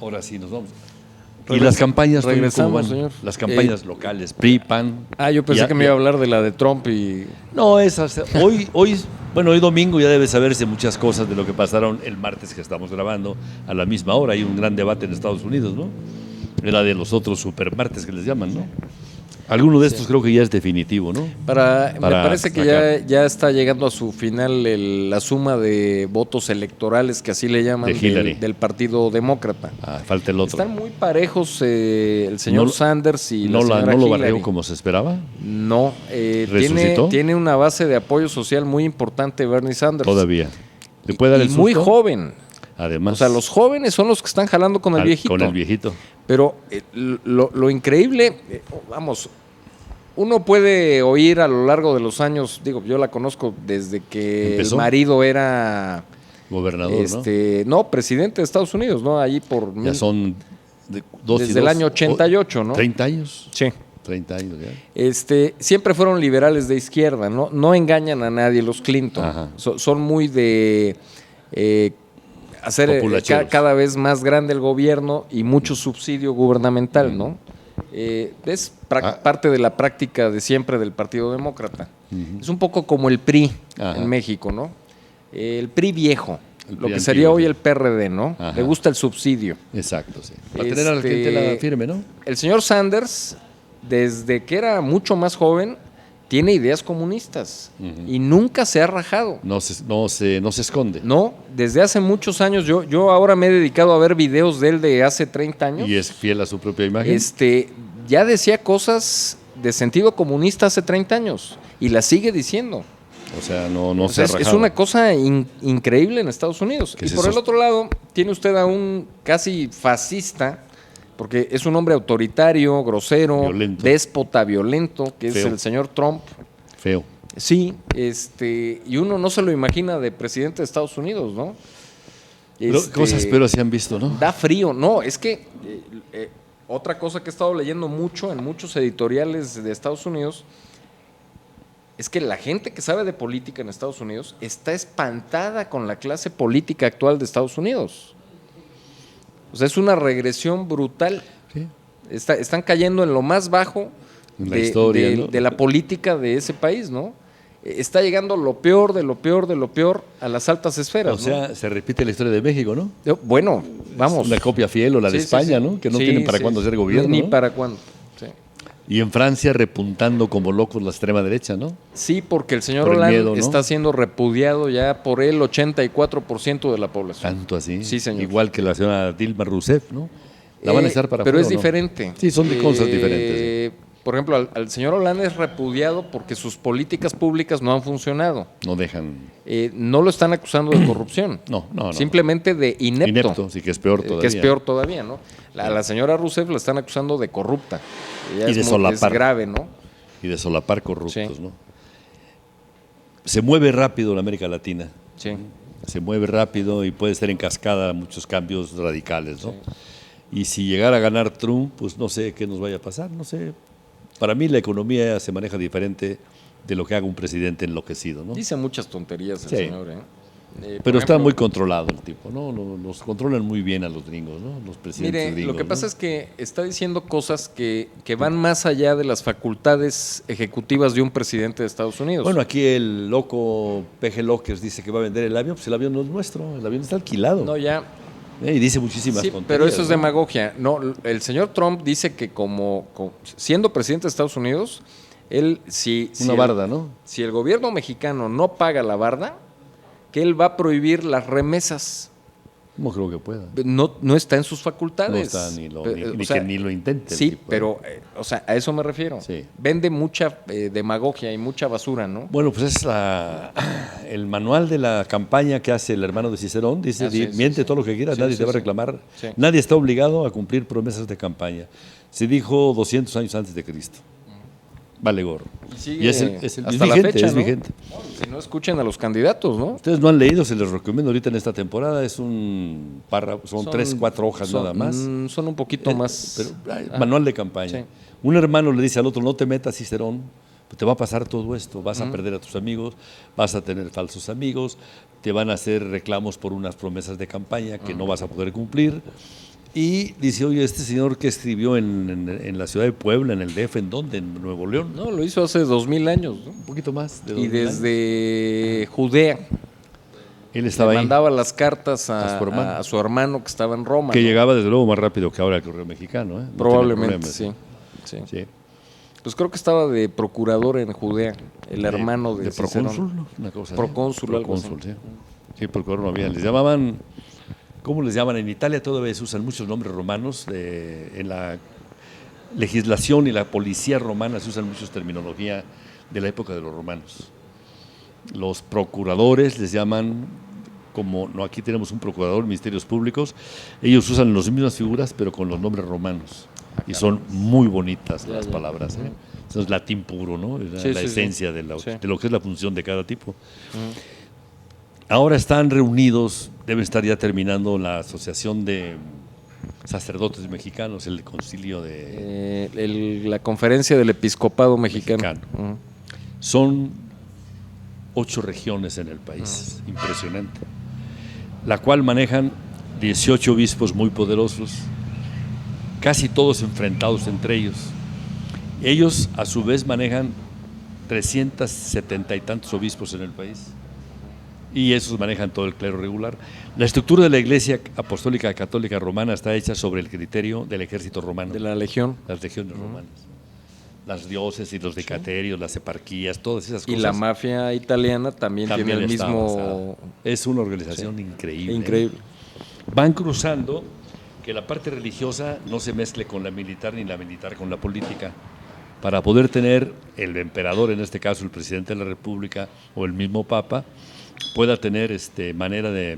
Ahora sí, nos vamos. ¿Y las campañas? Regresamos, ¿cómo van? señor. Las campañas locales, PRI, PAN. Yo pensé que me iba a hablar de la de Trump y... No, esas. Hoy domingo ya debe saberse muchas cosas de lo que pasaron el martes que estamos grabando a la misma hora. Hay un gran debate en Estados Unidos, ¿no? Era de los otros supermartes que les llaman, ¿no? Alguno de estos creo que ya es definitivo, ¿no? Me parece que ya está llegando a su final la suma de votos electorales, que así le llaman, del Partido Demócrata. Falta el otro. Están muy parejos el señor Sanders y la señora ¿No lo Hillary. barrió como se esperaba? No. ¿Resucitó? Tiene una base de apoyo social muy importante Bernie Sanders. Todavía. ¿Le puede dar el susto? Muy joven. Además. O sea, los jóvenes son los que están jalando con el viejito. Con el viejito. Pero lo increíble, uno puede oír a lo largo de los años, yo la conozco desde que ¿empezó? El marido era gobernador, ¿no? Presidente de Estados Unidos, ¿no? Allí por ya son desde el año 88, ¿no? 30 años. Sí. 30 años ya. Siempre fueron liberales de izquierda, ¿no? No engañan a nadie los Clinton. Son muy de hacer cada vez más grande el gobierno y mucho subsidio gubernamental, ¿no? Es parte de la práctica de siempre del Partido Demócrata. Es un poco como el PRI en México, ¿no? El PRI viejo, lo que sería hoy el PRD, ¿no? Le gusta el subsidio. Exacto, sí. Para tener a la gente la firme, ¿no? El señor Sanders, desde que era mucho más joven, tiene ideas comunistas y nunca se ha rajado. No se esconde. No, desde hace muchos años. Yo ahora me he dedicado a ver videos de él de hace 30 años. ¿Y es fiel a su propia imagen? Ya decía cosas de sentido comunista hace 30 años y las sigue diciendo. O sea, no se ha rajado. Es una cosa increíble en Estados Unidos. Y por el otro lado, tiene usted a un casi fascista, porque es un hombre autoritario, grosero, violento. Déspota, violento, que feo. Es el señor Trump. Feo. Sí, y uno no se lo imagina de presidente de Estados Unidos, ¿no? Cosas pero se han visto, ¿no? Da frío, no, es que otra cosa que he estado leyendo mucho en muchos editoriales de Estados Unidos es que la gente que sabe de política en Estados Unidos está espantada con la clase política actual de Estados Unidos. O sea, es una regresión brutal. Sí. Están cayendo en lo más bajo de la política de ese país, ¿no? Está llegando lo peor de lo peor de lo peor a las altas esferas. O sea, se repite la historia de México, ¿no? Bueno, vamos. La copia fiel o la de España, ¿no? Que no tienen para cuándo hacer gobierno. Ni para cuándo. Sí. Y en Francia repuntando como locos la extrema derecha, ¿no? Sí, porque el señor Hollande está siendo repudiado ya por el 84% de la población. ¿Tanto así? Sí, señor. Igual que la señora Dilma Rousseff, ¿no? La van a echar para pero afuera, es diferente. ¿no? Sí, son de cosas diferentes. Por ejemplo, al señor Hollande es repudiado porque sus políticas públicas no han funcionado. No dejan. No lo están acusando de corrupción. No. Simplemente de inepto. Inepto, sí, que es peor todavía. Que es peor todavía, ¿no? A la señora Rousseff la están acusando de corrupta. Y de solapar. Es grave, ¿no? Y de solapar corruptos, ¿no? Se mueve rápido la América Latina. Sí. Se mueve rápido y puede ser en cascada muchos cambios radicales, ¿no? Sí. Y si llegara a ganar Trump, pues no sé qué nos vaya a pasar, no sé. Para mí la economía se maneja diferente de lo que haga un presidente enloquecido, ¿no? Dice muchas tonterías el señor, pero está muy controlado el tipo, ¿no? Los controlan muy bien a los gringos, ¿no? Los presidentes gringos. Lo que pasa es que está diciendo cosas que van más allá de las facultades ejecutivas de un presidente de Estados Unidos. Bueno, aquí el loco P.G. Lockers dice que va a vender el avión, pues el avión no es nuestro, el avión está alquilado. No, ya. Y dice muchísimas tonterías. Pero eso es demagogia. No, el señor Trump dice que como siendo presidente de Estados Unidos, él barda, ¿no? Si el gobierno mexicano no paga la barda, que él va a prohibir las remesas. No creo que pueda. No está en sus facultades. No está que ni lo intente. Sí, tipo, pero a eso me refiero. Sí. Vende mucha demagogia y mucha basura, ¿no? Bueno, pues es el manual de la campaña que hace el hermano de Cicerón. Dice, miente todo lo que quieras, nadie te va a reclamar. Sí. Nadie está obligado a cumplir promesas de campaña. Se dijo 200 años antes de Cristo. Vale gorro. Y es hasta vigente, la fecha, es ¿no? vigente. Si no escuchen a los candidatos, ¿no? Ustedes no han leído, se les recomiendo ahorita en esta temporada. Es un párrafo, son 3, 4 hojas nada más. Son un poquito más. Pero, manual de campaña. Sí. Un hermano le dice al otro, no te metas, Cicerón, te va a pasar todo esto. Vas a perder a tus amigos, vas a tener falsos amigos, te van a hacer reclamos por unas promesas de campaña que no vas a poder cumplir. Y dice, oye, este señor que escribió en la ciudad de Puebla, en el DF, ¿en dónde? ¿En Nuevo León? No, lo hizo hace 2000 años, ¿no? Un poquito más. De Y 2000 años. desde Judea. Él estaba Le ahí. mandaba las cartas A a su hermano que estaba en Roma. Que ¿no? llegaba desde luego más rápido que ahora el correo mexicano. No Probablemente, tenía sí. problemas. Sí. Pues creo que estaba de procurador en Judea, el hermano de Cicerón. procónsul, ¿no? Una cosa. Procónsul, algo así. Procónsul, sí. Sí, procurador no había. Les llamaban, ¿cómo les llaman? En Italia todavía se usan muchos nombres romanos. En la legislación y la policía romana se usan muchos terminología de la época de los romanos. Los procuradores les llaman, como no, aquí tenemos un procurador, ministerios públicos, ellos usan las mismas figuras pero con los nombres romanos. Y son muy bonitas las palabras. Eso es latín puro, ¿no? La esencia de lo que es la función de cada tipo. Ahora están reunidos, deben estar ya terminando la Asociación de Sacerdotes Mexicanos, el concilio de... la conferencia del episcopado mexicano. Son 8 regiones en el país, impresionante. La cual manejan 18 obispos muy poderosos, casi todos enfrentados entre ellos. Ellos, a su vez, manejan 370 y tantos obispos en el país. Y esos manejan todo el clero regular. La estructura de la Iglesia Apostólica Católica Romana está hecha sobre el criterio del ejército romano. De la legión. Las legiones romanas. Las diócesis, los decaterios, las eparquías, todas esas cosas. Y la mafia italiana también tiene el mismo... Es una organización increíble. Increíble. Van cruzando que la parte religiosa no se mezcle con la militar ni la militar con la política, para poder tener el emperador, en este caso el presidente de la República o el mismo Papa, pueda tener manera de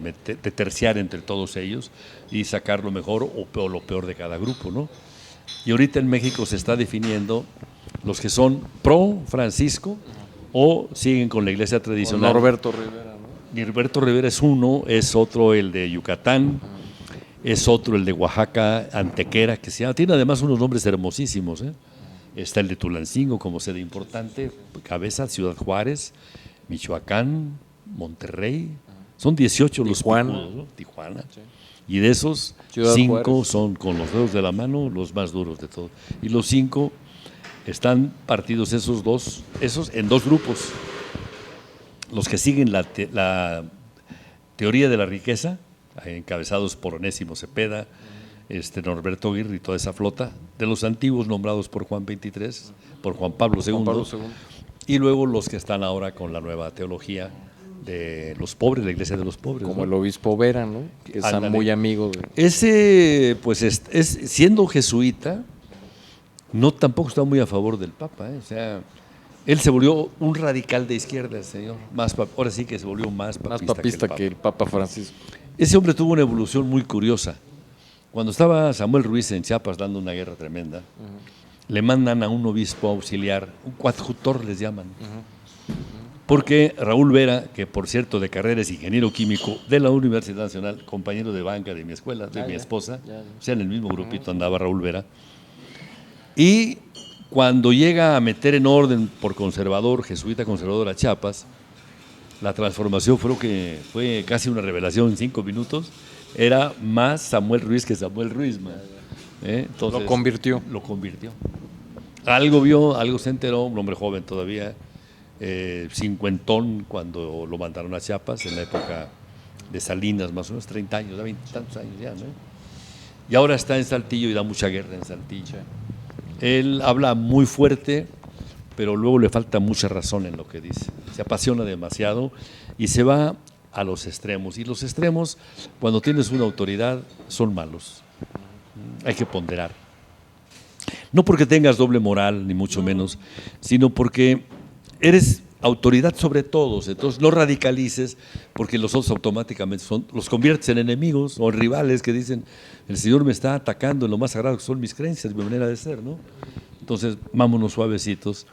terciar entre todos ellos y sacar lo mejor o lo peor de cada grupo, ¿no? Y ahorita en México se está definiendo los que son pro Francisco o siguen con la iglesia tradicional. Norberto Rivera, ¿no? Norberto Rivera es uno, es otro el de Yucatán, es otro el de Oaxaca, Antequera, que se llama, tiene además unos nombres hermosísimos, ¿eh? Está el de Tulancingo como sede importante, Cabeza, Ciudad Juárez, Michoacán, Monterrey, son 18 los picudos, ¿no? Tijuana. Sí. Y de esos, Ciudad 5 Juárez. Son con los dedos de la mano los más duros de todos. Y los 5 están partidos esos en 2 grupos. Los que siguen la teoría de la riqueza, encabezados por Onésimo Cepeda, Norberto Aguirre y toda esa flota, de los antiguos nombrados por Juan XXIII, por Juan Pablo II, y luego los que están ahora con la nueva teología de los pobres, la iglesia de los pobres. Como ¿no? El obispo Vera, ¿no? Que es muy amigo de... Ese, pues, siendo jesuita, no tampoco está muy a favor del Papa, ¿eh? O sea, él se volvió un radical de izquierda, el señor. Ahora sí que se volvió más papista que el Papa Francisco. Ese hombre tuvo una evolución muy curiosa. Cuando estaba Samuel Ruiz en Chiapas dando una guerra tremenda, le mandan a un obispo auxiliar, un coadjutor les llaman. Porque Raúl Vera, que por cierto de carrera es ingeniero químico de la Universidad Nacional, compañero de banca de mi escuela, de mi esposa, o sea, en el mismo grupito andaba Raúl Vera. Y cuando llega a meter en orden por conservador, jesuita conservador a Chiapas, la transformación fue casi una revelación en 5 minutos. Era más Samuel Ruiz que Samuel Ruiz, man. Entonces, lo convirtió. Algo vio, algo se enteró, un hombre joven todavía, cincuentón cuando lo mandaron a Chiapas, en la época de Salinas, más o menos 30 años, 20 y tantos años ya, ¿no? Y ahora está en Saltillo y da mucha guerra en Saltillo. Él habla muy fuerte, pero luego le falta mucha razón en lo que dice. Se apasiona demasiado y se va a los extremos. Y los extremos, cuando tienes una autoridad, son malos. Hay que ponderar. No porque tengas doble moral, ni mucho menos, sino porque eres autoridad sobre todos. Entonces no radicalices, porque los otros automáticamente los conviertes en enemigos o en rivales que dicen, el Señor me está atacando en lo más sagrado que son mis creencias, mi manera de ser, ¿no? Entonces, vámonos suavecitos.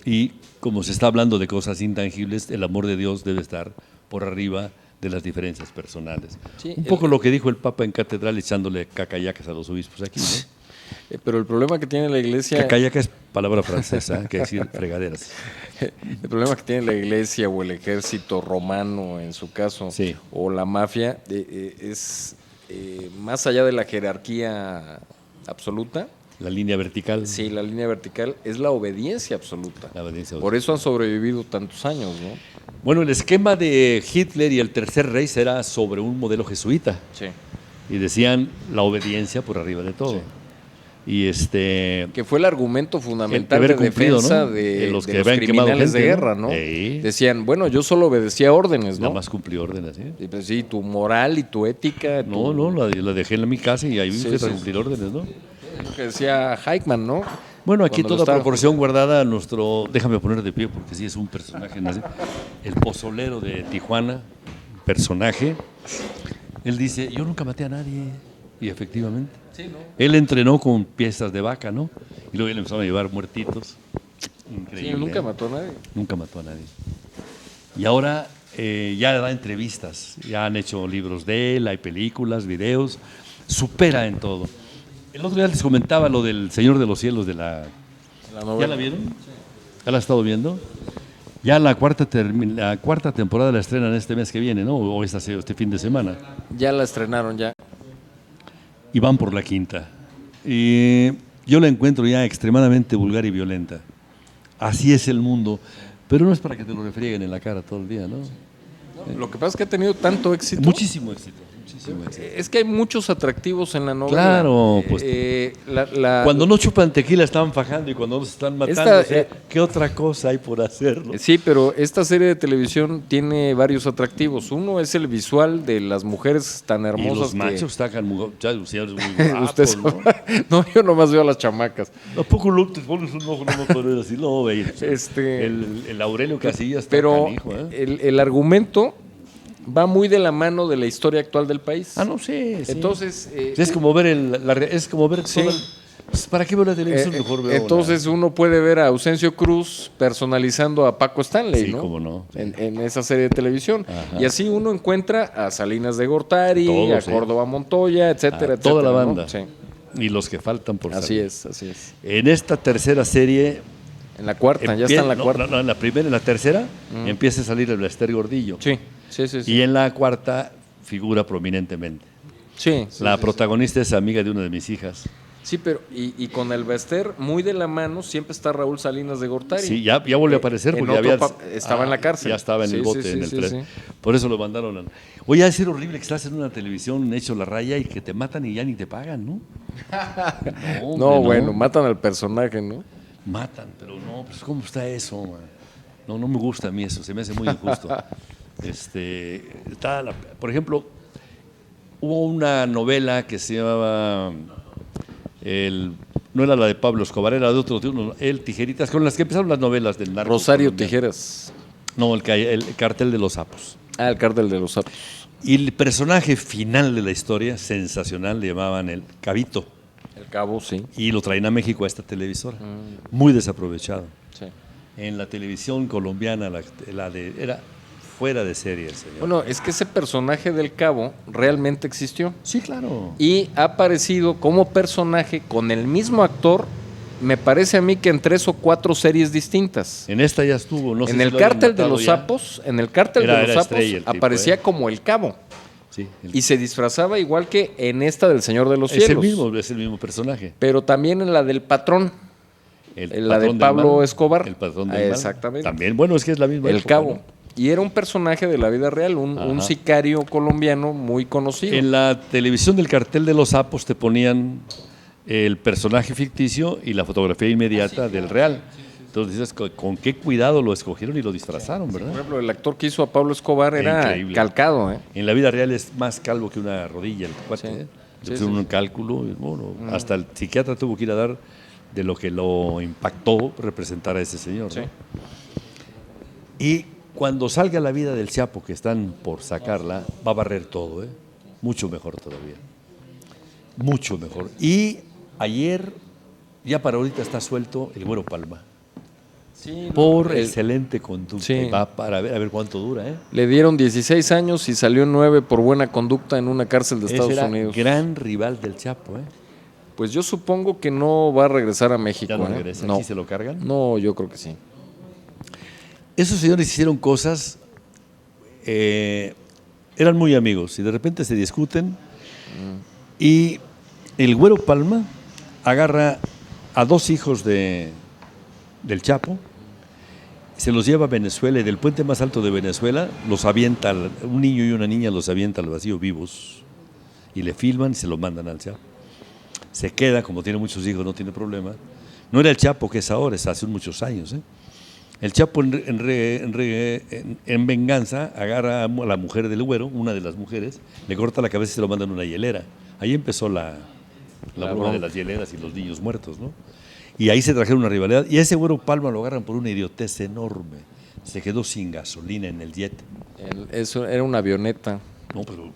Y como se está hablando de cosas intangibles, el amor de Dios debe estar por arriba de las diferencias personales. Sí, un poco lo que dijo el Papa en catedral echándole cacayacas a los obispos aquí, ¿no? Pero el problema que tiene la iglesia... Cacayaca es palabra francesa, que decir fregaderas. El problema que tiene la iglesia o el ejército romano, en su caso, sí, o la mafia, es más allá de la jerarquía absoluta, La línea vertical. sí, la línea vertical es la obediencia absoluta. La obediencia Por eso han sobrevivido tantos años, ¿no? Bueno, el esquema de Hitler y el Tercer Reich era sobre un modelo jesuita. Sí. Y decían la obediencia por arriba de todo. Sí. Y que fue el argumento fundamental El de deber cumplido, defensa ¿no? de Los que los habían quemado criminales de gente, guerra, ¿no? Sí. Decían, bueno, yo solo obedecía órdenes, nada ¿no? más cumplió órdenes. ¿Sí? Y pues sí, tu moral y tu ética. No, la dejé en mi casa y ahí Sí, fui a sí, cumplir órdenes, ¿no? Lo que decía Eichmann, ¿no? Bueno, aquí Cuando lo toda estaba- proporción guardada a nuestro... Déjame poner de pie porque sí es un personaje. El pozolero de Tijuana, personaje. Él dice, yo nunca maté a nadie. Y efectivamente. Sí, ¿no? Él entrenó con piezas de vaca, ¿no? Y luego él empezó a llevar muertitos. Sí, Increíble. él nunca ¿eh? mató a nadie. Nunca mató a nadie. Y ahora ya da entrevistas. Ya han hecho libros de él, hay películas, videos. Supera en todo. El otro día les comentaba lo del Señor de los Cielos de la... La ¿Ya novela. la vieron? ¿Ya la has estado viendo? Ya la cuarta temporada la estrenan este mes que viene, ¿no? O este fin de semana. Ya la estrenaron, ya. Y van por la quinta. Y yo la encuentro ya extremadamente vulgar y violenta. Así es el mundo. Pero no es para que te lo refrieguen en la cara todo el día, ¿no? Lo que pasa es que ha tenido tanto éxito. Muchísimo éxito. Muchísimo éxito. Es que hay muchos atractivos en la novela. Claro, pues. Cuando no chupan tequila están fajando y cuando no se están matando, Esta, o sea, ¿qué otra cosa hay por hacerlo? Sí, pero esta serie de televisión tiene varios atractivos. Uno es el visual de las mujeres tan hermosas. Y los que- machos sacan señores muy Usted guapos, ¿no? sabrá. No, yo nomás veo a las chamacas. ¿A poco te pones un ojo, no me puedo ver así? No, ve. El Aurelio Casillas está Pero canijo, ¿eh? el argumento va muy de la mano de la historia actual del país. Ah, no, sí. Entonces, es como ver es como ver Sí. pues, ¿para qué veo la televisión? Mejor veo entonces uno puede ver a Ausencio Cruz personalizando a Paco Stanley, Sí, ¿no? cómo no. En esa serie de televisión. Ajá. Y así uno encuentra a Salinas de Gortari, Todo, a sí. Córdoba Montoya, etcétera, etcétera. toda la ¿no? banda. Sí. Y los que faltan por Así salir. es, así es. En esta tercera serie... En la cuarta, ya está en la no, cuarta. No, en la primera, en la tercera, empieza a salir el Esther Gordillo. Sí, sí, sí. Sí, Y en la cuarta figura prominentemente. sí, La sí, protagonista es amiga de una de mis hijas. sí, pero y con el Bester muy de la mano siempre está Raúl Salinas de Gortari. Sí, ya volvió a aparecer en porque otro había, estaba en la cárcel. Ya estaba en Sí, el sí, bote, sí, en el sí, tren. sí. Por eso lo mandaron a... Oye, ha de ser horrible que estás en una televisión hecho la raya y que te matan y ya ni te pagan, ¿no? hombre, No, bueno, matan al personaje, ¿no? Matan, pero no, pues ¿cómo está eso, man? No me gusta a mí eso, se me hace muy injusto. Por ejemplo, hubo una novela que se llamaba no era la de Pablo Escobar, era de otro, Tijeritas, con las que empezaron las novelas del narco. Rosario colombiano. Tijeras. No, el Cartel de los Sapos. Ah, el cártel de los sapos. Y el personaje final de la historia, sensacional, le llamaban el Cabito. El cabo, sí. Y lo traen a México a esta televisora. Muy desaprovechado. Sí. En la televisión colombiana, era fuera de serie el señor. Bueno, es que ese personaje del cabo realmente existió. Sí, claro. Y ha aparecido como personaje con el mismo actor, me parece a mí que en 3 o 4 series distintas. En esta ya estuvo. No sé En si el lo hayan cártel de matado los ya. sapos, en el cártel Era de los sapos estrella el tipo, aparecía como el cabo. Sí, Y se disfrazaba igual que en esta del Señor de los es Cielos. es el mismo personaje. Pero también en la del patrón. La de patrón del Pablo mal, Escobar. El patrón del Ah, mal. exactamente. También, bueno, es que es la misma El época, cabo. ¿no? Y era un personaje de la vida real, un Ajá. sicario colombiano muy conocido. En la televisión del Cartel de los Sapos te ponían el personaje ficticio y la fotografía inmediata del real. Entonces dices, con qué cuidado lo escogieron y lo disfrazaron, Por ¿verdad? ejemplo, el actor que hizo a Pablo Escobar era Increíble. calcado, ¿eh? En la vida real es más calvo que una rodilla el cuate. Sí. ¿eh? Sí, Le sí, pusieron un sí. cálculo, y, bueno, hasta el psiquiatra tuvo que ir a dar de lo que lo impactó representar a ese señor. ¿no? Sí. Y cuando salga la vida del Chapo, que están por sacarla, va a barrer todo, ¿eh? Mucho mejor todavía. Mucho mejor. Y ayer, ya para ahorita está suelto el Güero Palma. Sí, Por el- excelente conducta. Sí. Va para a ver cuánto dura, ¿eh? Le dieron 16 años y salió 9 por buena conducta en una cárcel de Ese Estados era Unidos. gran rival del Chapo, ¿eh? Pues yo supongo que no va a regresar a México. Ya no ¿eh? regresa. No. ¿Aquí se lo cargan? No, yo creo que sí. Esos señores hicieron cosas, eran muy amigos y de repente se discuten Y el Güero Palma agarra a 2 hijos del Chapo, se los lleva a Venezuela y del puente más alto de Venezuela los avienta, un niño y una niña los avienta al vacío vivos y le filman y se los mandan al Chapo. Se queda, como tiene muchos hijos, no tiene problema. No era el Chapo que es ahora, es hace muchos años. El Chapo en venganza agarra a la mujer del Güero, una de las mujeres, le corta la cabeza y se lo manda en una hielera. Ahí empezó la broma de las hieleras y los niños muertos, ¿no? Y ahí se trajeron una rivalidad. Y a ese Güero Palma lo agarran por una idiotez enorme. Se quedó sin gasolina en el jet. Eso era una avioneta. No, pero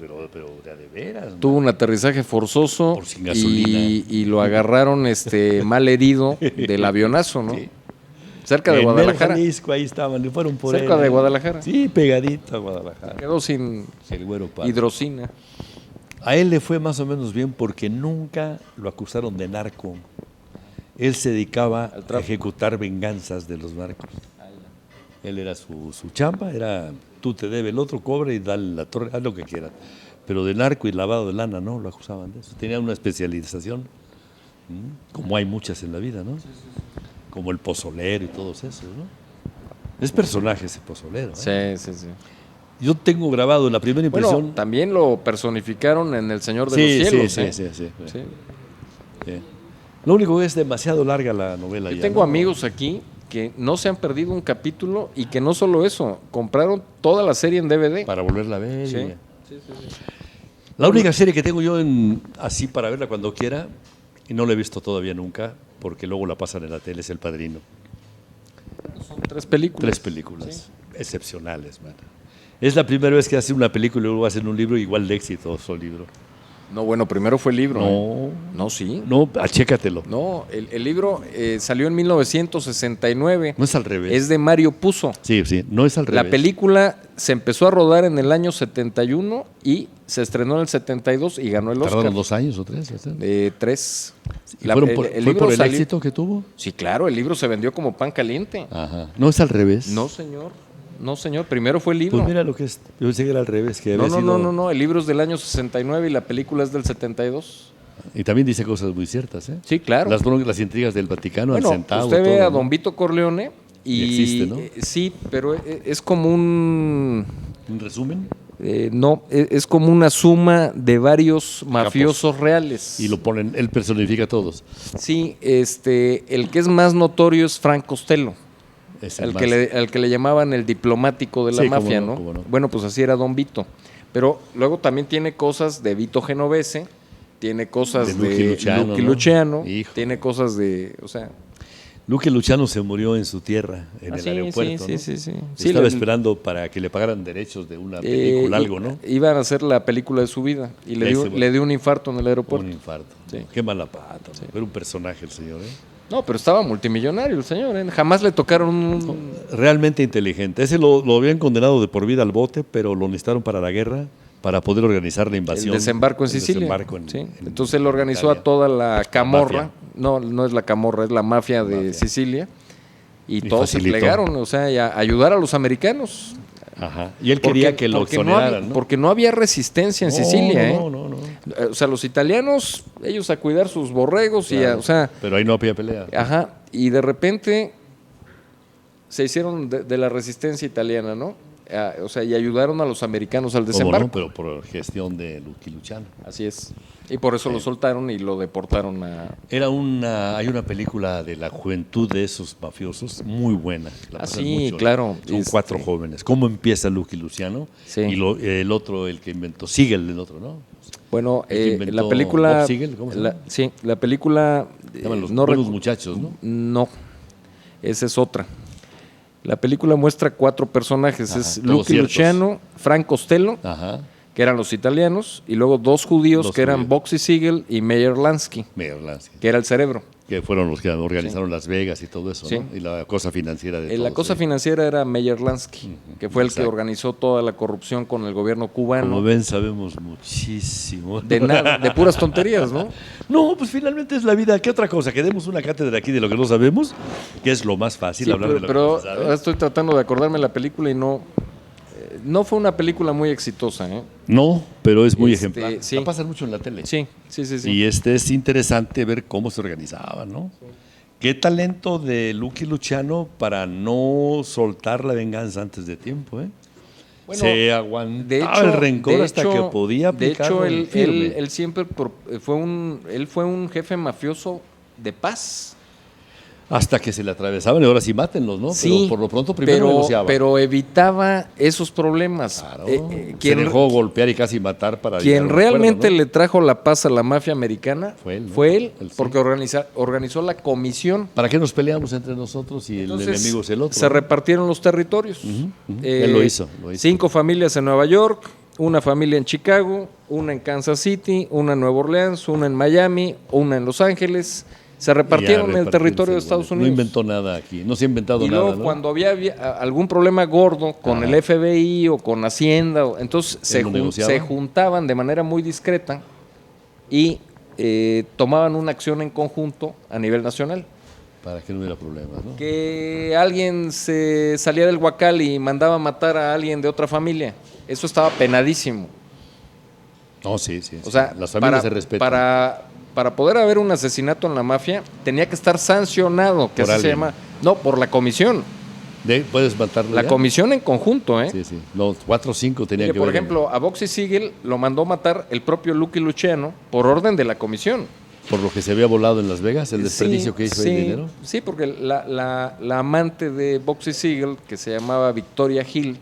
de veras. Tuvo un aterrizaje forzoso por sin gasolina. Y lo agarraron mal herido del avionazo, ¿no? Sí. Cerca de en Guadalajara. En Jalisco, ahí estaban, le fueron por cerca él. De Guadalajara. Sí, pegadito a Guadalajara. Quedó sin el Güero Palma. hidrocina. A él le fue más o menos bien porque nunca lo acusaron de narco. Él se dedicaba a ejecutar venganzas de los narcos. Él era su chamba, era tú te debes, el otro cobre y dale la torre, haz lo que quieras. Pero de narco y lavado de lana no lo acusaban de eso. Tenía una especialización, como hay muchas en la vida, ¿no? Como el pozolero y todos esos, ¿no? Es personaje ese pozolero. Sí. Yo tengo grabado la primera impresión. Bueno, también lo personificaron en El Señor de los Cielos. Sí. Lo único que es demasiado larga la novela. Yo tengo amigos aquí que no se han perdido un capítulo y que no solo eso, compraron toda la serie en DVD. Para volverla a ver. Sí. La única serie que tengo yo así para verla cuando quiera, y no la he visto todavía nunca, porque luego la pasan en la tele, es El Padrino. Son 3 películas. 3 películas, excepcionales, man. Es la primera vez que hacen una película y luego hacen un libro igual de exitoso libro. No, bueno, primero fue el libro. No. No, sí. No, achécatelo. No, el libro salió en 1969. No es al revés. Es de Mario Puzo. Sí, no es al revés. La película se empezó a rodar en el año 71 y se estrenó en el 72 y ganó el Oscar. ¿Tardaron 2 años o 3? 3. ¿Fue por el éxito que tuvo? Sí, claro, el libro se vendió como pan caliente. Ajá. ¿No es al revés? No, señor, primero fue el libro. Pues mira lo que es, yo pensé que era al revés. Que No, el libro es del año 69 y la película es del 72. Y también dice cosas muy ciertas, ¿eh? Sí, claro. Las intrigas del Vaticano, bueno, al centavo. Usted ve todo, a Don Vito Corleone y existe, ¿no? Sí, pero es como un... ¿Un resumen? No, es como una suma de varios mafiosos reales. Y lo ponen, él personifica a todos. Sí, el que es más notorio es Frank Costello. Al que le llamaban el diplomático de la mafia, ¿no? Bueno, pues así era Don Vito. Pero luego también tiene cosas de Vito Genovese, tiene cosas de Lucky Luciano, tiene cosas de, o sea... Lucky Luciano se murió en su tierra, en el aeropuerto, ¿no? Sí. Estaba esperando para que le pagaran derechos de una película, algo, ¿no? Iban a hacer la película de su vida y le dio un infarto en el aeropuerto. Un infarto. Sí. Qué mala pata. Sí. Era un personaje el señor, ¿eh? No, pero estaba multimillonario el señor, ¿eh? Jamás le tocaron realmente inteligente. Ese lo habían condenado de por vida al bote, pero lo necesitaron para la guerra, para poder organizar la invasión. El desembarco en Sicilia. Entonces él organizó a toda la camorra. No es la camorra, es la mafia de Sicilia. Y todos se plegaron, o sea, a ayudar a los americanos. Ajá. Y él quería que lo exoneraran, ¿no? Porque no había resistencia en Sicilia, ¿eh? No. O sea, los italianos, ellos a cuidar sus borregos claro, pero ahí no había pelea. Ajá. Y de repente se hicieron de la resistencia italiana, ¿no? O sea, y ayudaron a los americanos al desembarco. No, pero por gestión de Lucky Luciano. Así es. Y por eso lo soltaron y lo deportaron a... Hay una película de la juventud de esos mafiosos muy buena. Claro. Son 4 jóvenes. ¿Cómo empieza Lucky Luciano? Sí. Y el otro, el que inventó, Siegel, el otro, ¿no? Bueno, la película... Bob Siegel, ¿cómo se llama? Sí, la película... Los buenos muchachos, ¿no? No, esa es otra. La película muestra 4 personajes. Ajá, es Lucky Luciano, Frank Costello, que eran los italianos, y luego 2 judíos que eran Boxy Siegel y Meyer Lansky, que era el cerebro. Que fueron los que organizaron Las Vegas y todo eso, ¿no? Y la cosa financiera de La cosa financiera era Meyer Lansky, que fue el que organizó toda la corrupción con el gobierno cubano. Como ven, sabemos muchísimo. De puras tonterías, ¿no? No, pues finalmente es la vida. ¿Qué otra cosa? Que demos una cátedra aquí de lo que no sabemos, que es lo más fácil hablar de lo que no sabemos. Pero estoy tratando de acordarme de la película y no No fue una película muy exitosa, ¿eh? No, pero es muy ejemplar. Sí. La pasan mucho en la tele. Sí. Y es interesante ver cómo se organizaban, ¿no? Sí. Qué talento de Lucky Luciano para no soltar la venganza antes de tiempo, ¿eh? Bueno, se aguantaba el rencor hasta que podía aplicarlo. De hecho, él siempre fue un jefe mafioso de paz. Hasta que se le atravesaban y ahora sí mátenlos, ¿no? Sí, pero por lo pronto primero negociaba. Pero evitaba esos problemas. Claro, se dejó golpear y casi matar para... Quien realmente le trajo la paz a la mafia americana fue él, sí. Porque organizó la comisión. ¿Para qué nos peleamos entre nosotros y entonces, el enemigo es el otro? Se repartieron los territorios. Él lo hizo. 5 familias en Nueva York, una familia en Chicago, una en Kansas City, una en Nueva Orleans, una en Miami, una en Los Ángeles. Se repartieron el territorio de Estados Unidos. No inventó nada aquí, no se ha inventado nada. Y luego, cuando había algún problema gordo con el FBI o con Hacienda, entonces se juntaban de manera muy discreta y tomaban una acción en conjunto a nivel nacional. Para que no hubiera problemas, ¿no? Que alguien se salía del huacal y mandaba matar a alguien de otra familia. Eso estaba penadísimo. No, sí. O sea, las familias se respetan. Para poder haber un asesinato en la mafia, tenía que estar sancionado, que así se llama. No, por la comisión. ¿Puedes matarlo La ya? Comisión en conjunto, ¿eh? Sí. No, 4 o 5 tenía que ver. Por ejemplo, a Boxy Siegel lo mandó matar el propio Lucky Luciano por orden de la comisión. Por lo que se había volado en Las Vegas, el desperdicio que hizo el dinero. Sí, porque la amante de Boxy Siegel, que se llamaba Victoria Hill,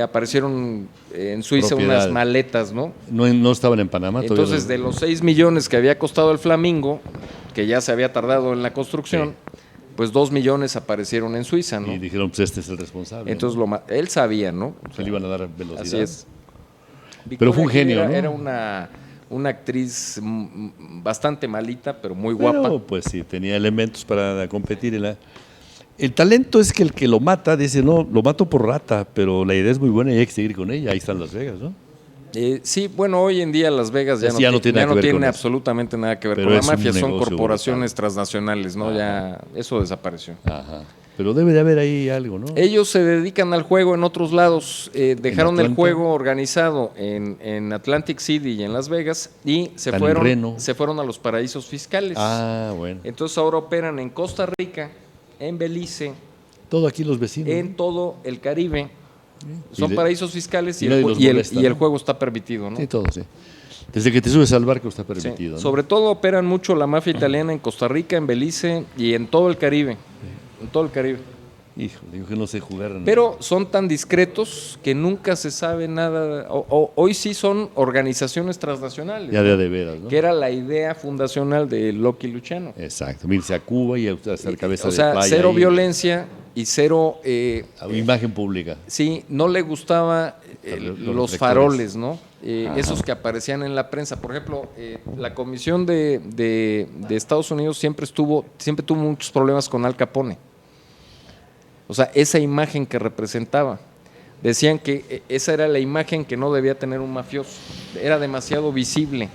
aparecieron en Suiza unas maletas, ¿no? No estaban en Panamá todavía. Entonces, de los 6 millones que había costado el Flamingo, que ya se había tardado en la construcción, pues 2 millones aparecieron en Suiza, ¿no? Y dijeron, pues este es el responsable. Entonces, él sabía, ¿no? Se le iban a dar velocidad. Así es. Pero fue un genio, ¿no? Era una actriz bastante malita, pero muy guapa. Pero, pues sí, tenía elementos para competir en la... El talento es que el que lo mata dice, no, lo mato por rata, pero la idea es muy buena y hay que seguir con ella. Ahí están Las Vegas, ¿no? Sí, bueno, hoy en día Las Vegas ya no tiene absolutamente nada que ver con la mafia, son corporaciones transnacionales, ¿no? Ya eso desapareció. Ajá. Pero debe de haber ahí algo, ¿no? Ellos se dedican al juego en otros lados, dejaron el juego organizado en Atlantic City y en Las Vegas y se fueron a los paraísos fiscales. Ah, bueno. Entonces ahora operan en Costa Rica, en Belice, todo aquí los vecinos, en todo el Caribe. Son paraísos fiscales y molesta, el juego está permitido, ¿no? Sí, todo, sí. Desde que te subes al barco está permitido, ¿no? Sobre todo operan mucho la mafia italiana en Costa Rica, en Belice y en todo el Caribe. En todo el Caribe. Hijo, digo que no sé jugar. Pero son tan discretos que nunca se sabe nada. Hoy sí son organizaciones transnacionales. Ya de veras, ¿no? Que era la idea fundacional de Lucky Luciano. Exacto, irse a Cuba y hacer cabeza de playa. O sea, cero violencia y cero... imagen pública. Sí, no le gustaba los faroles, ¿no? Esos que aparecían en la prensa. Por ejemplo, la Comisión de Estados Unidos siempre tuvo muchos problemas con Al Capone. O sea, esa imagen que representaba. Decían que esa era la imagen que no debía tener un mafioso. Era demasiado visible.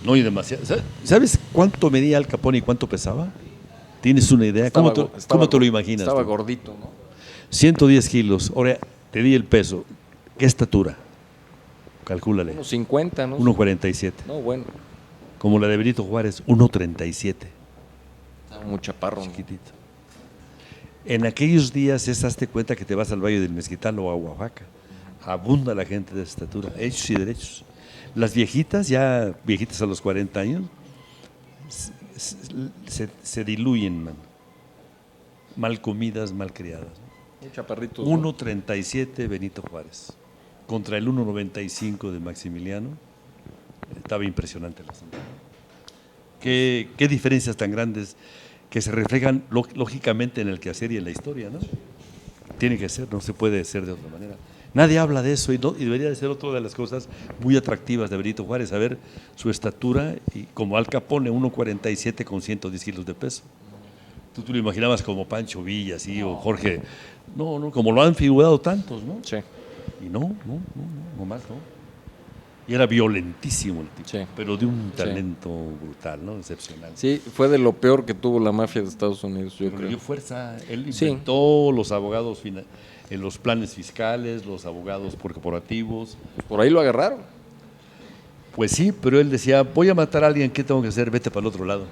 No, y demasiado. ¿Sabes cuánto medía Al Capone y cuánto pesaba? ¿Tienes una idea? ¿Cómo te lo imaginas? Estaba gordito, ¿no? 110 kilos. Ahora, te di el peso. ¿Qué estatura? Calcúlale. 1.50, ¿no? 1.47. No, bueno. Como la de Benito Juárez, 1.37. Muy chaparro. Chiquitito. En aquellos días hazte cuenta que te vas al Valle del Mezquital o a Oaxaca. Abunda la gente de estatura, hechos y derechos. Las viejitas, ya viejitas a los 40 años, se diluyen, man. Mal comidas, mal criadas. Muy chaparritos. 1.37 Benito Juárez contra el 1.95 de Maximiliano. Estaba impresionante la zona. Qué diferencias tan grandes que se reflejan lógicamente en el quehacer y en la historia, ¿no? Tiene que ser, no se puede ser de otra manera. Nadie habla de eso y debería de ser otra de las cosas muy atractivas de Benito Juárez, saber su estatura, y como Al Capone, 1.47 con 110 kilos de peso. Tú lo imaginabas como Pancho Villa, así, o Jorge. No, como lo han figurado tantos, ¿no? Sí. Y no más, ¿no? Y era violentísimo el tipo, Sí. pero de un Sí. talento brutal, ¿no? Excepcional. Sí, fue de lo peor que tuvo la mafia de Estados Unidos, yo Pero le creo. dio fuerza. Él Sí. inventó los abogados en los planes fiscales, los abogados corporativos. Por ahí lo agarraron. Pues sí, pero él decía, voy a matar a alguien, ¿qué tengo que hacer? Vete para el otro lado.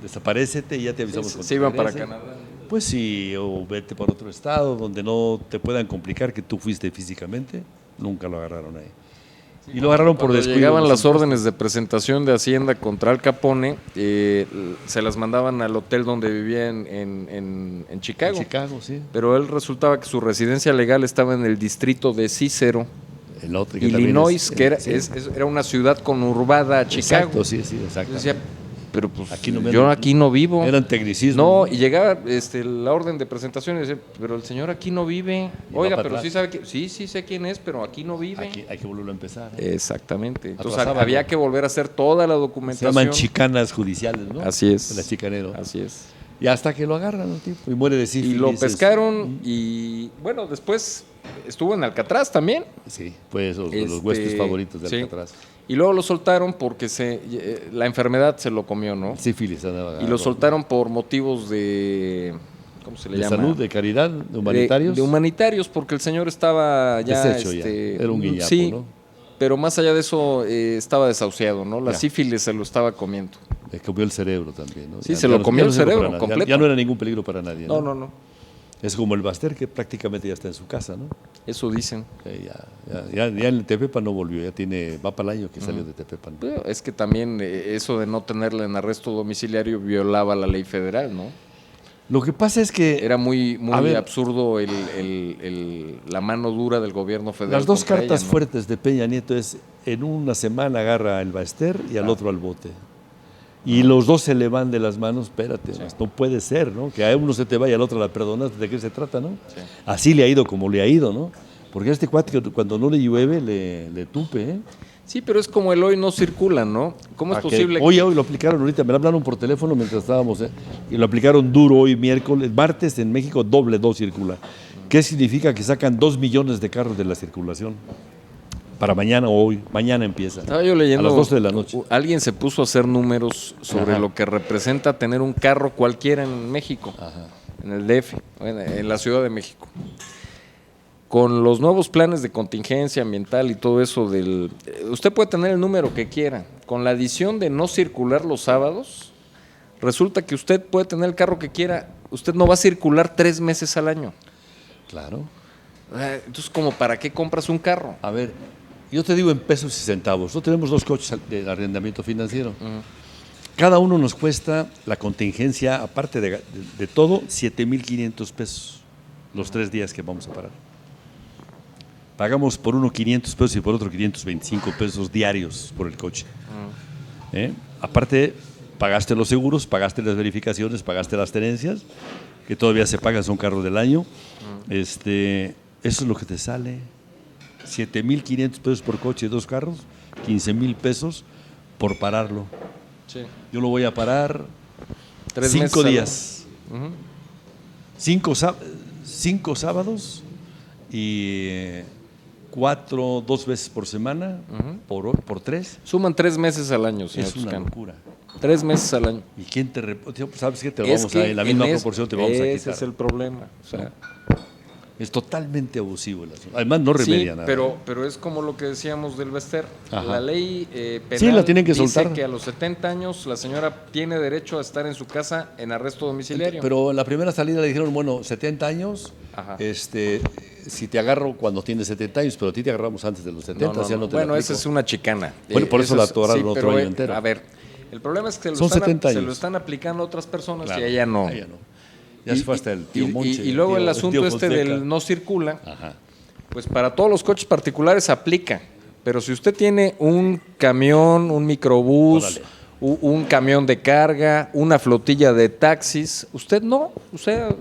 Desaparécete y ya te avisamos. cuando Se iba para regrese. Canadá. Pues sí, o vete para otro estado donde no te puedan complicar que tú fuiste físicamente. Nunca lo agarraron ahí. Y lo agarraron por Cuando descuido. llegaban de los las impuestos. órdenes de presentación de Hacienda contra Al Capone, se las mandaban al hotel donde vivía en Chicago. En Chicago, sí. Pero él resultaba que su residencia legal estaba en el distrito de Cicero, El otro, que también Illinois, que era, sí. era una ciudad conurbada a Chicago. Exacto, sí, sí, exacto. Yo decía, pero pues Aquí no yo aquí no vivo. Eran tecnicismos. No, y llegaba la orden de presentación y decía, pero el señor aquí no vive. Y va Oiga, para pero atrás. sí sabe que, sí sé quién es, pero aquí no vive. Aquí hay que volverlo a empezar. ¿no? Exactamente. Entonces Atrasaban, había ¿no? que volver a hacer toda la Se documentación. llaman chicanas judiciales, ¿no? Así es. El chicanero. Así es. Y hasta que lo agarran, ¿no, tipo? Y muere de Y sífilis. lo pescaron y bueno, después estuvo en Alcatraz también. Sí, pues los huéspedes favoritos de sí. Alcatraz. Y luego lo soltaron porque la enfermedad se lo comió, ¿no? Sífilis andaba. Y lo soltaron por motivos de, ¿cómo se le de llama? salud, de caridad, de humanitarios. De humanitarios, porque el señor estaba ya... Deshecho ya. Era un guiñapo, sí, ¿no? pero más allá de eso estaba desahuciado, ¿no? La Ya. sífilis se lo estaba comiendo. Le comió el cerebro también, ¿no? Sí, se lo comió el sirve cerebro para nada. completo. Ya no era ningún peligro para nadie. No. Es como el Baster, que prácticamente ya está en su casa, ¿no? Eso dicen. Ya en Tepepan no volvió, va para el año que salió de Tepepan. Pero es que también eso de no tenerla en arresto domiciliario violaba la ley federal, ¿no? Lo que pasa es que Era muy A ver. absurdo la mano dura del gobierno federal. las dos contra cartas ella, ¿no? fuertes de Peña Nieto es en una semana agarra el Baster y al otro al bote. Y los dos se le van de las manos, espérate, no puede ser, ¿no? Que a uno se te vaya, al otro la perdonas, ¿de qué se trata, no? Sí. Así le ha ido como le ha ido, ¿no? Porque a este cuate cuando no le llueve le tupe, ¿eh? Sí, pero es como el hoy no circula, ¿no? ¿Cómo es A que posible hoy lo aplicaron ahorita, me lo hablaron por teléfono mientras estábamos, y lo aplicaron duro hoy miércoles, martes en México doble 2 circula. ¿Qué significa? Que sacan 2 millones de carros de la circulación. Para mañana o hoy, mañana empieza. Estaba yo leyendo. A las 12 de la noche. Alguien se puso a hacer números sobre Ajá. lo que representa tener un carro cualquiera en México, Ajá. en el DF, en la Ciudad de México. Con los nuevos planes de contingencia ambiental y todo eso usted puede tener el número que quiera. Con la adición de no circular los sábados, resulta que usted puede tener el carro que quiera. Usted no va a circular 3 meses al año. Claro. Entonces, ¿como para qué compras un carro? A ver, yo te digo en pesos y centavos. Nosotros tenemos 2 coches de arrendamiento financiero. Cada uno nos cuesta la contingencia, aparte de todo, 7,500 pesos los 3 días que vamos a parar. Pagamos por uno 500 pesos y por otro 525 pesos diarios por el coche. Aparte, pagaste los seguros, pagaste las verificaciones, pagaste las tenencias, que todavía se pagan, son carros del año. Eso es lo que te sale. 7,500 pesos por coche, 2 carros, 15,000 pesos por pararlo. Sí. Yo lo voy a parar 3 5 meses al días. año. 5 sábados y 2 veces por semana, por 3. Suman 3 meses al año, señor Es una Toscano. locura. 3 meses al año. ¿Y quién te sabes qué? Te lo Es vamos que a en la misma en proporción te vamos a ese quitar. es el problema. O sea, Es totalmente abusivo el asunto. Además no sí, remedia nada. pero es como lo que decíamos del Bester. Ajá. La ley penal Sí, la tienen que dice soltar. que a los 70 años la señora tiene derecho a estar en su casa en arresto domiciliario. Pero en la primera salida le dijeron, bueno, 70 años, Ajá. si te agarro cuando tienes 70 años, pero a ti te agarramos antes de los 70, o sea, no te la Bueno, aplico. esa es una chicana. Bueno, por eso la atoraron sí, otro pero, año entero. A ver, el problema es que Son 70 se lo años. están aplicando a otras personas Claro, y a ella no. a ella no. Ya se fue hasta el tío Monche. Y luego el tío asunto Fonseca. del no circula, Ajá. pues para todos los coches particulares aplica. Pero si usted tiene un camión, un microbús, Órale. un camión de carga, una flotilla de taxis, usted no,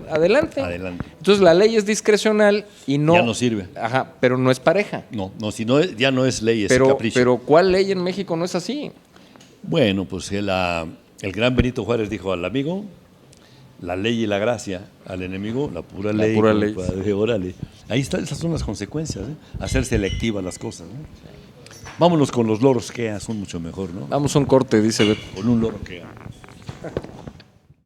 adelante. Adelante. Entonces la ley es discrecional y no... Ya no sirve. Ajá, pero no es pareja. No, si no, ya no es ley, es capricho. Pero ¿cuál ley en México no es así? Bueno, pues el gran Benito Juárez dijo al amigo, la ley y la gracia, al enemigo, la pura La ley. pura ley. Compadre, órale. Ahí está, esas son las consecuencias, hacer selectivas las cosas. ¿No? Vámonos con los loros que son mucho mejor, ¿no? Damos un corte, dice Beto. Con un loro que